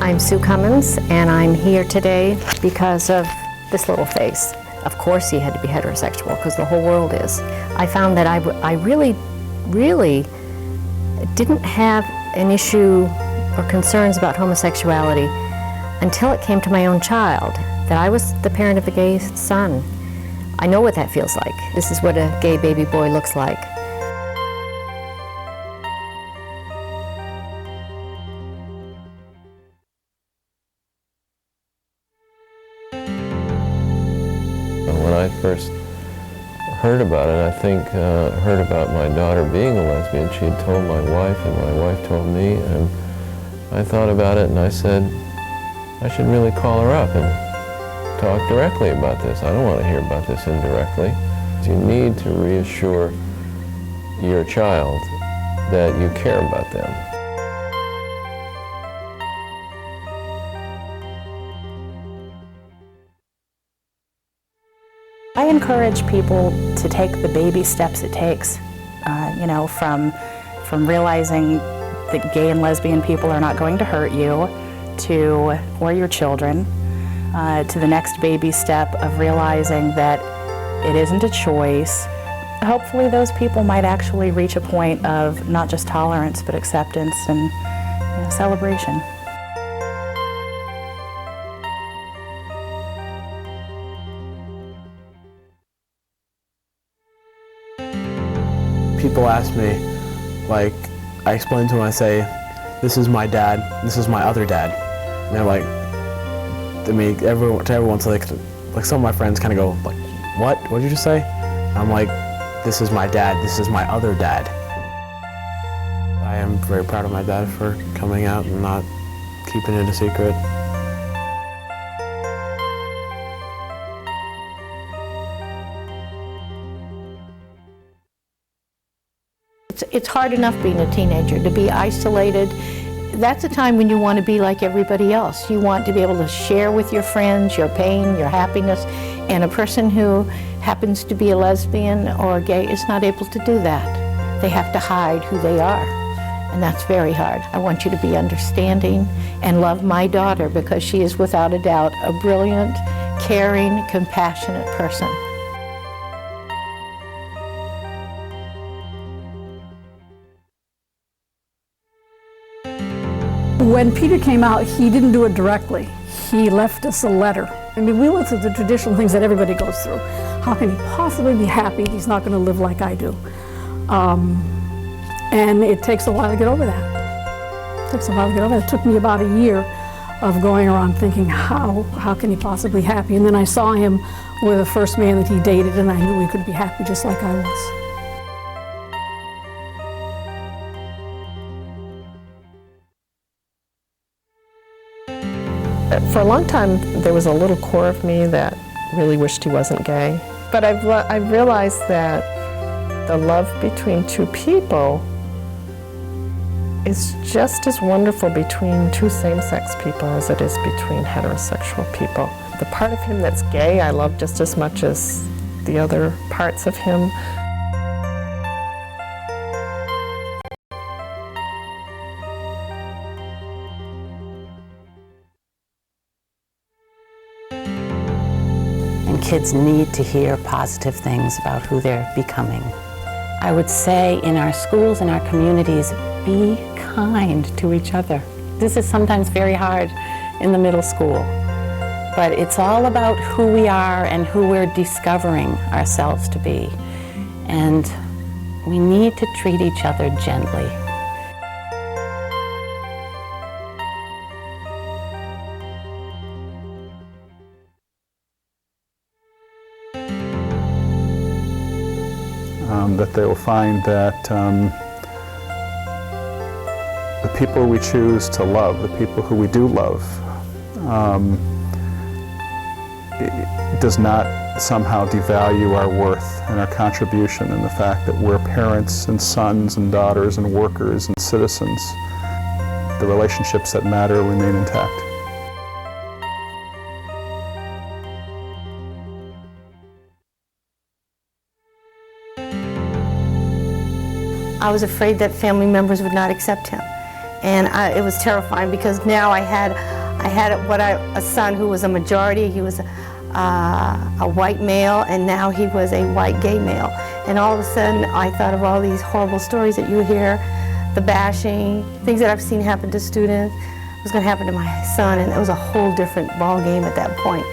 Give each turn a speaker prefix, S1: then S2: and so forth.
S1: I'm Sue Cummins, and I'm here today because of this little face. Of course he had to be heterosexual, because the whole world is. I found that I really didn't have an issue or concerns about homosexuality until it came to my own child, that I was the parent of a gay son. I know what that feels like. This is what a gay baby boy looks like.
S2: When I first heard about it, I think heard about my daughter being a lesbian. She had told my wife, and my wife told me, and I thought about it and I said, I should really call her up and talk directly about this. I don't want to hear about this indirectly. You need to reassure your child that you care about them.
S3: I encourage people to take the baby steps it takes, from realizing that gay and lesbian people are not going to hurt you, or your children, to the next baby step of realizing that it isn't a choice. Hopefully those people might actually reach a point of not just tolerance, but acceptance and celebration.
S4: People ask me, like, I explain to them, I say, this is my dad, this is my other dad. And they're like, everyone's like some of my friends kind of go, like, what did you just say? And I'm like, this is my dad, this is my other dad. I am very proud of my dad for coming out and not keeping it a secret.
S5: It's hard enough being a teenager, to be isolated. That's a time when you want to be like everybody else. You want to be able to share with your friends your pain, your happiness, and a person who happens to be a lesbian or gay is not able to do that. They have to hide who they are, and that's very hard. I want you to be understanding and love my daughter, because she is without a doubt a brilliant, caring, compassionate person.
S6: When Peter came out, he didn't do it directly. He left us a letter. I mean, we went through the traditional things that everybody goes through. How can he possibly be happy if he's not going to live like I do? And it takes a while to get over that. It takes a while to get over that. It took me about a year of going around thinking, how can he possibly be happy? And then I saw him with the first man that he dated, and I knew he could be happy just like I was.
S7: For a long time, there was a little core of me that really wished he wasn't gay. But I've realized that the love between two people is just as wonderful between two same-sex people as it is between heterosexual people. The part of him that's gay, I love just as much as the other parts of him.
S8: Kids need to hear positive things about who they're becoming. I would say in our schools and our communities, be kind to each other. This is sometimes very hard in the middle school, but it's all about who we are and who we're discovering ourselves to be. And we need to treat each other gently.
S9: That they will find that the people we choose to love, the people who we do love, it does not somehow devalue our worth and our contribution and the fact that we're parents and sons and daughters and workers and citizens. The relationships that matter remain intact.
S1: I was afraid that family members would not accept him. And it was terrifying, because now I had
S10: I had a son who was a majority. He was a white male, and now he was a white gay male. And all of a sudden, I thought of all these horrible stories that you hear, the bashing, things that I've seen happen to students, was going to happen to my son, and it was a whole different ball game at that point.